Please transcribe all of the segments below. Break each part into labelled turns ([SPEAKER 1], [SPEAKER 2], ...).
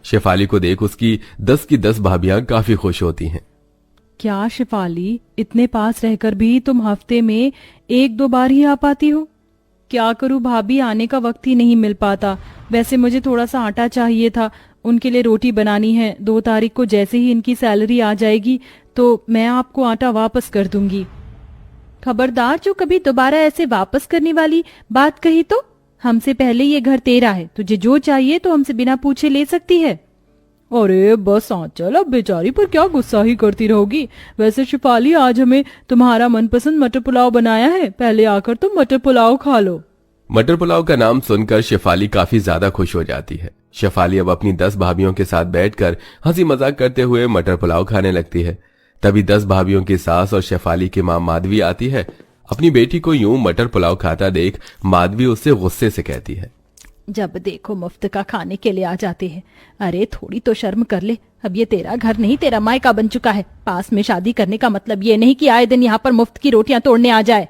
[SPEAKER 1] शेफाली को देख उसकी 10 की 10 भाभियां काफी खुश होती हैं।
[SPEAKER 2] क्या शेफाली, इतने पास रहकर भी तुम हफ्ते में 1-2 बार ही आ पाती हो? क्या करूं भाभी, आने का वक्त ही नहीं मिल पाता। वैसे मुझे थोड़ा सा आटा चाहिए था, उनके लिए रोटी बनानी है। 2 तारीख को जैसे ही इनकी सैलरी आ जाएगी तो मैं आपको आटा वापस कर दूंगी। खबरदार, जो कभी दोबारा ऐसे वापस करने वाली बात कही तो। हमसे पहले ये घर तेरा है, तुझे जो चाहिए तो हमसे बिना पूछे ले सकती है। अरे बस आंचल, अब बेचारी पर क्या गुस्सा ही करती रहोगी। वैसे शेफाली, आज हमें तुम्हारा मनपसंद मटर पुलाव बनाया है, पहले आकर तुम मटर पुलाव खा लो।
[SPEAKER 1] मटर पुलाव का नाम सुनकर शेफाली काफी ज्यादा खुश हो जाती है। शेफाली अब अपनी 10 भाभियों के साथ बैठकर हंसी मजाक करते हुए मटर पुलाव खाने लगती है। तभी 10 भाभियों की सास और शेफाली की मां माधवी आती है। अपनी बेटी को यूं मटर पुलाव खाता देख माधवी उससे गुस्से से कहती है,
[SPEAKER 2] जब देखो मुफ्त का खाने के लिए आ जाते हैं। अरे थोड़ी तो शर्म कर ले, अब ये तेरा घर नहीं तेरा मायका बन चुका है। पास में शादी करने का मतलब ये नहीं कि आए दिन यहाँ पर मुफ्त की रोटियां तोड़ने आ जाए।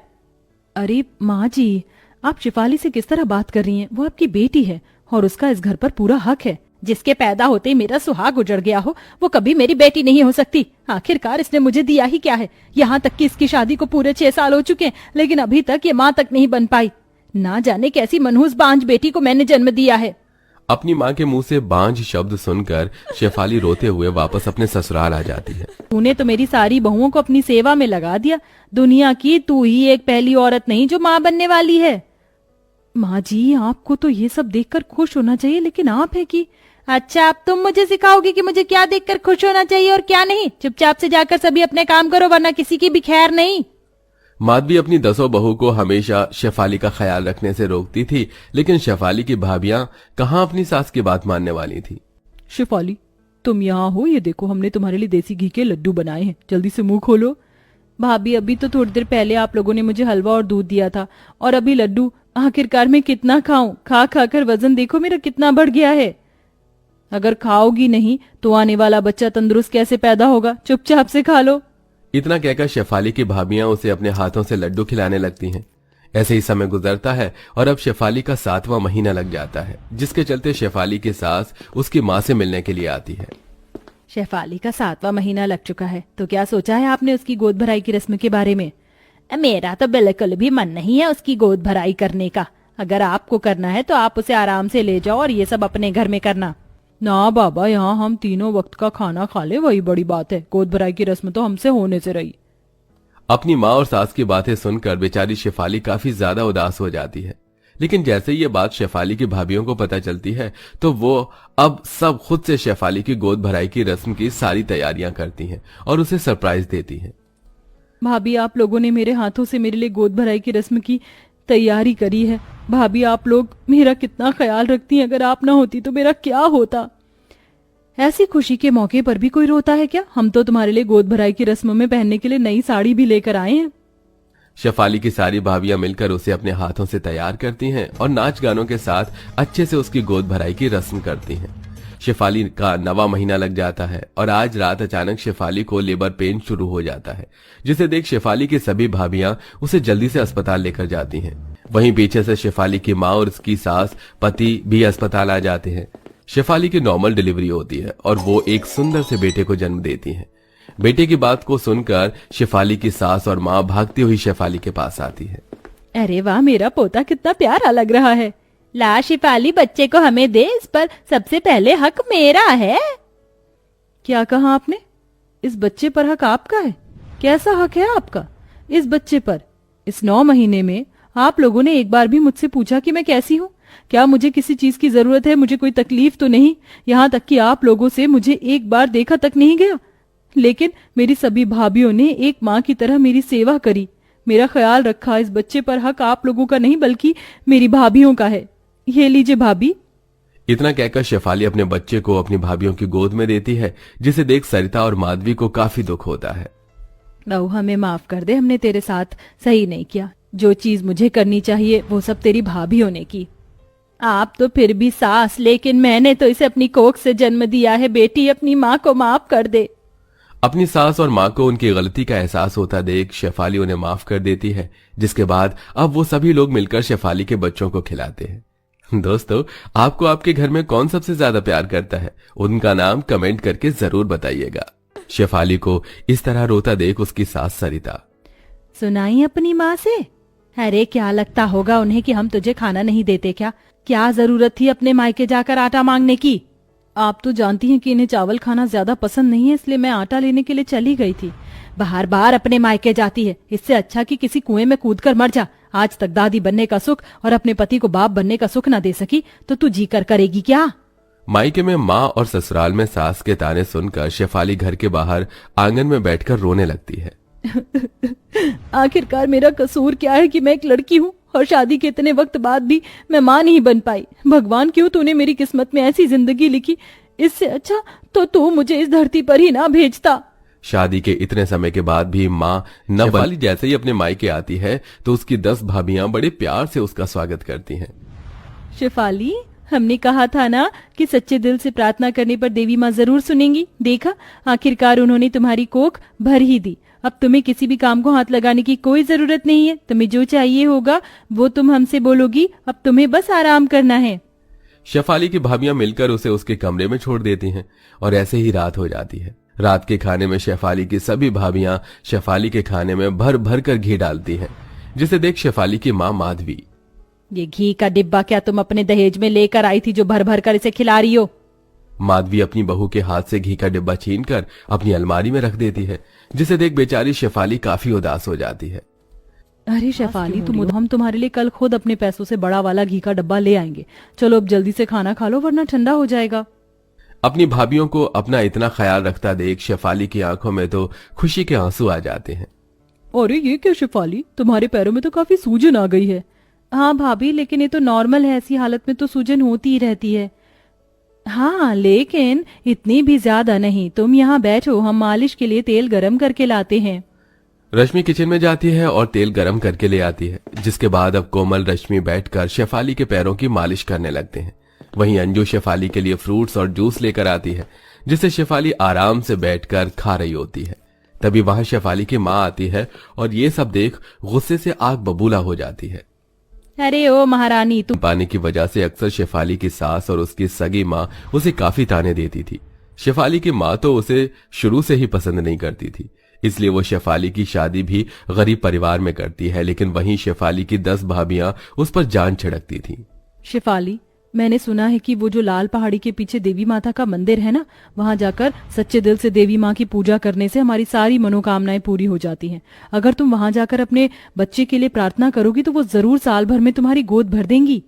[SPEAKER 2] अरे माँ जी, आप शेफाली से किस तरह बात कर रही हैं? वो आपकी बेटी है और उसका इस घर पर पूरा हक है। जिसके पैदा होते ही मेरा सुहाग उजड़ गया हो, वो कभी मेरी बेटी नहीं हो सकती। आखिरकार इसने मुझे दिया ही क्या है? यहाँ तक कि इसकी शादी को पूरे 6 साल हो चुके हैं, लेकिन अभी तक ये माँ तक नहीं बन पाई। ना जाने कैसी मनहूस बांझ बेटी को मैंने जन्म दिया है।
[SPEAKER 1] अपनी माँ के मुंह से बांझ शब्द सुनकर शेफाली रोते हुए वापस अपने ससुराल आ जाती है।
[SPEAKER 2] तूने तो मेरी सारी बहुओं को अपनी सेवा में लगा दिया। दुनिया की तू ही एक पहली औरत नहीं जो माँ बनने वाली है। माँ जी, आपको तो ये सब देखकर खुश होना चाहिए, लेकिन आप है कि अच्छा, अब तुम मुझे सिखाओगे कि मुझे क्या देखकर खुश होना चाहिए और क्या नहीं? चुपचाप से जाकर सभी अपने काम करो, वरना किसी की भी खैर नहीं।
[SPEAKER 1] माधवी अपनी 10 बहू को हमेशा शेफाली का ख्याल रखने से रोकती थी, लेकिन शेफाली की भाभियां कहां अपनी सास की बात मानने वाली थी।
[SPEAKER 2] शेफाली, तुम यहाँ हो, ये देखो हमने तुम्हारे लिए देसी घी के लड्डू बनाए हैं, जल्दी से मुंह खोलो। भाभी, अभी तो थोड़ी देर पहले आप लोगों ने मुझे हलवा और दूध दिया था, और अभी लड्डू। आखिरकार मैं कितना खाऊं? खा खा कर वजन देखो मेरा कितना बढ़ गया है। अगर खाओगी नहीं तो आने वाला बच्चा तंदुरुस्त कैसे पैदा होगा? चुपचाप से खा लो।
[SPEAKER 1] इतना कहकर शेफाली की भाभियां उसे अपने हाथों से लड्डू खिलाने लगती हैं। ऐसे ही समय गुजरता है और अब शेफाली का 7वां महीना लग जाता है, जिसके चलते शेफाली की सास उसकी माँ से मिलने के लिए आती है।
[SPEAKER 2] शेफाली का 7वां महीना लग चुका है, तो क्या सोचा है आपने उसकी गोद भराई की रस्म के बारे में? मेरा तो बिल्कुल भी मन नहीं है उसकी गोद भराई करने का। अगर आपको करना है तो आप उसे आराम से ले जाओ और ये सब अपने घर में करना। ना बाबा, यहाँ हम तीनों वक्त का खाना खा ले, वही बड़ी बात है। गोद भराई की रस्म तो हमसे होने से रही।
[SPEAKER 1] अपनी माँ और सास की बातें सुनकर बेचारी शेफाली काफी ज्यादा उदास हो जाती है, लेकिन जैसे ही ये बात शेफाली की भाभियों को पता चलती है तो वो अब सब खुद से शेफाली की गोद भराई की रस्म की सारी तैयारियां करती हैं और उसे सरप्राइज देती हैं।
[SPEAKER 2] भाभी, आप लोगों ने मेरे हाथों से मेरे लिए गोद भराई की रस्म की तैयारी करी है। भाभी, आप लोग मेरा कितना ख्याल रखती हैं। अगर आप ना होती तो मेरा क्या होता? ऐसी खुशी के मौके पर भी कोई रोता है क्या? हम तो तुम्हारे लिए गोद भराई की रस्म में पहनने के लिए नई साड़ी भी लेकर आए हैं।
[SPEAKER 1] शेफाली की सारी भाभियां मिलकर उसे अपने हाथों से तैयार करती हैं और नाच गानों के साथ अच्छे से उसकी गोद भराई की रस्म करती हैं। शेफाली का 9वां महीना लग जाता है और आज रात अचानक शेफाली को लेबर पेन शुरू हो जाता है, जिसे देख शेफाली की सभी भाभियां उसे जल्दी से अस्पताल लेकर जाती हैं। वहीं पीछे से शेफाली की माँ और उसकी सास पति भी अस्पताल आ जाते हैं। शेफाली की नॉर्मल डिलीवरी होती है और वो एक सुंदर से बेटे को जन्म देती है। बेटे की बात को सुनकर शेफाली की सास और माँ भागती हुई शेफाली के पास आती है।
[SPEAKER 2] अरे वाह, मेरा पोता कितना प्यारा लग रहा है। ला शेफाली, बच्चे को हमें दे, इस पर सबसे पहले हक मेरा है। क्या कहा आपने? इस बच्चे पर हक आपका है? कैसा हक है आपका इस बच्चे पर? इस 9 महीने में आप लोगों ने एक बार भी मुझसे पूछा कि मैं कैसी हूँ? क्या मुझे किसी चीज की जरूरत है? मुझे कोई तकलीफ तो नहीं? यहाँ तक कि आप लोगों से मुझे एक बार देखा तक नहीं गया। लेकिन मेरी सभी भाभियों ने एक माँ की तरह मेरी सेवा करी, मेरा ख्याल रखा। इस बच्चे पर हक आप लोगों का नहीं बल्कि मेरी भाभियों का है। ये लीजिए भाभी।
[SPEAKER 1] इतना कहकर शेफाली अपने बच्चे को अपनी भाभियों की गोद में देती है, जिसे देख सरिता और माधवी को काफी दुख होता है।
[SPEAKER 2] बहू, हमें माफ कर दे, हमने तेरे साथ सही नहीं किया। जो चीज मुझे करनी चाहिए वो सब तेरी भाभियों ने की। आप तो फिर भी सास, लेकिन मैंने तो इसे अपनी कोख से जन्म दिया है। बेटी, अपनी माँ को माफ कर दे।
[SPEAKER 1] अपनी सास और माँ को उनकी गलती का एहसास होता देख शेफाली उन्हें माफ कर देती है, जिसके बाद अब वो सभी लोग मिलकर शेफाली के बच्चों को खिलाते हैं। दोस्तों, आपको आपके घर में कौन सबसे ज्यादा प्यार करता है? उनका नाम कमेंट करके जरूर बताइएगा। शेफाली को इस तरह रोता देख उसकी सास सरिता,
[SPEAKER 2] सुनाई अपनी माँ से? अरे क्या लगता होगा उन्हें कि हम तुझे खाना नहीं देते क्या? क्या जरूरत थी अपने मायके जाकर आटा मांगने की? आप तो जानती हैं कि इन्हें चावल खाना ज्यादा पसंद नहीं है, इसलिए मैं आटा लेने के लिए चली गई थी। बार बार अपने मायके जाती है, इससे अच्छा कि किसी कुएं में कूदकर मर जा। आज तक दादी बनने का सुख और अपने पति को बाप बनने का सुख न दे सकी तो तू जी कर करेगी क्या?
[SPEAKER 1] मायके में माँ और ससुराल में सास के ताने सुनकर शेफाली घर के बाहर आंगन में बैठकर रोने लगती है।
[SPEAKER 2] आखिरकार मेरा कसूर क्या है कि मैं एक लड़की हूँ और शादी के इतने वक्त बाद भी मैं माँ नहीं बन पाई। भगवान क्यों तूने मेरी किस्मत में ऐसी जिंदगी लिखी? इससे अच्छा तो तू मुझे इस धरती पर ही ना भेजता।
[SPEAKER 1] शादी के इतने समय के बाद भी माँ न शेफाली जैसे ही अपने मायके आती है तो उसकी 10 भाभियां बड़े प्यार से उसका स्वागत करती हैं।
[SPEAKER 2] शेफाली, हमने कहा था ना कि सच्चे दिल से प्रार्थना करने पर देवी माँ जरूर सुनेंगी। देखा, आखिरकार उन्होंने तुम्हारी कोख भर ही दी। अब तुम्हें किसी भी काम को हाथ लगाने की कोई जरूरत नहीं है। तुम्हें जो चाहिए होगा वो तुम हमसे बोलोगी। अब तुम्हें बस आराम करना है।
[SPEAKER 1] शेफाली की भाभियां मिलकर उसे उसके कमरे में छोड़ देती हैं और ऐसे ही रात हो जाती है। रात के खाने में शेफाली की सभी भाभियां शेफाली के खाने में भर भर कर घी डालती हैं, जिसे देख शेफाली की माँ माधवी,
[SPEAKER 2] ये घी का डिब्बा क्या तुम अपने दहेज में लेकर आई थी जो भर भर कर इसे खिला रही हो?
[SPEAKER 1] माधवी अपनी बहू के हाथ से घी का डिब्बा छीनकर अपनी अलमारी में रख देती है, जिसे देख बेचारी शेफाली काफी उदास हो जाती है।
[SPEAKER 2] अरे शेफाली, हम तुम्हारे लिए कल खुद अपने पैसों से बड़ा वाला घी का डब्बा ले आएंगे। चलो अब जल्दी से खाना खा लो वरना ठंडा हो जाएगा।
[SPEAKER 1] अपनी भाभियों को अपना इतना ख्याल रखता देख शेफाली की आंखों में तो खुशी के आंसू आ जाते हैं।
[SPEAKER 2] अरे ये क्या शेफाली, तुम्हारे पैरों में तो काफी सूजन आ गई है। हाँ भाभी, लेकिन ये तो नॉर्मल है, ऐसी हालत में तो सूजन होती ही रहती है। हाँ लेकिन इतनी भी ज्यादा नहीं। तुम यहाँ बैठो, हम मालिश के लिए तेल गरम करके लाते हैं।
[SPEAKER 1] रश्मि किचन में जाती है और तेल गरम करके ले आती है, जिसके बाद अब कोमल रश्मि बैठकर शेफाली के पैरों की मालिश करने लगते हैं। वहीं अंजू शेफाली के लिए फ्रूट्स और जूस लेकर आती है, जिसे शेफाली आराम से बैठकर खा रही होती है। तभी वहां शेफाली की माँ आती है और ये सब देख गुस्से से आग बबूला हो जाती है।
[SPEAKER 2] अरे ओ महारानी, तुम
[SPEAKER 1] पाने की वजह से अक्सर शेफाली की सास और उसकी सगी माँ उसे काफी ताने देती थी। शेफाली की माँ तो उसे शुरू से ही पसंद नहीं करती थी, इसलिए वो शेफाली की शादी भी गरीब परिवार में करती है। लेकिन वहीं शेफाली की 10 भाभियां उस पर जान छिड़कती थी।
[SPEAKER 2] शेफाली, मैंने सुना है कि वो जो लाल पहाड़ी के पीछे देवी माता का मंदिर है ना, वहां जाकर सच्चे दिल से देवी माँ की पूजा करने से हमारी सारी मनोकामनाएं पूरी हो जाती हैं। अगर तुम वहां जाकर अपने बच्चे के लिए प्रार्थना करोगी तो वो जरूर साल भर में तुम्हारी गोद भर देंगी।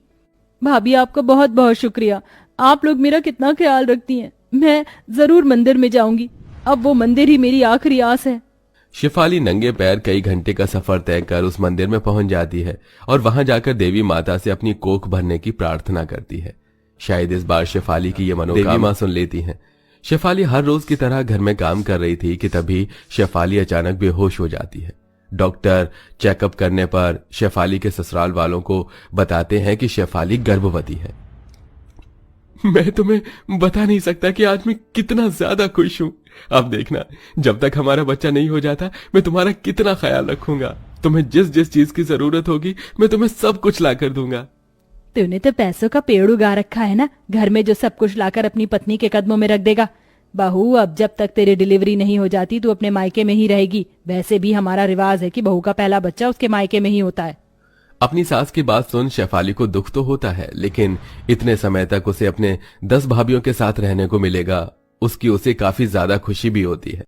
[SPEAKER 2] भाभी, आपका बहुत बहुत शुक्रिया। आप लोग मेरा कितना ख्याल रखती हैं। मैं जरूर मंदिर में जाऊंगी। अब वो मंदिर ही मेरी आखिरी आस है।
[SPEAKER 1] शेफाली नंगे पैर कई घंटे का सफर तय कर उस मंदिर में पहुंच जाती है और वहां जाकर देवी माता से अपनी कोख भरने की प्रार्थना करती है। शायद इस बार शेफाली की ये मनोकामना देवी मां सुन लेती हैं। शेफाली हर रोज की तरह घर में काम कर रही थी कि तभी शेफाली अचानक बेहोश हो जाती है। डॉक्टर चेकअप करने पर शेफाली के ससुराल वालों को बताते हैं कि शेफाली गर्भवती है। मैं तुम्हें बता नहीं सकता कि आज मैं कितना ज्यादा खुश हूँ। अब देखना, जब तक हमारा बच्चा नहीं हो जाता मैं तुम्हारा कितना ख्याल रखूंगा। तुम्हें जिस जिस चीज की जरूरत होगी मैं तुम्हें सब कुछ ला कर दूंगा।
[SPEAKER 2] तूने तो पैसों का पेड़ उगा रखा है ना, घर में जो सब कुछ लाकर अपनी पत्नी के कदमों में रख देगा। बहू, अब जब तक तेरी डिलीवरी नहीं हो जाती तू अपने मायके में ही रहेगी। वैसे भी हमारा रिवाज है कि बहू का पहला बच्चा उसके मायके में ही होता है।
[SPEAKER 1] अपनी सास की बात सुन शेफाली को दुख तो होता है, लेकिन इतने समय तक उसे अपने 10 भाभियों के साथ रहने को मिलेगा, उसकी उसे काफी ज्यादा खुशी भी होती है।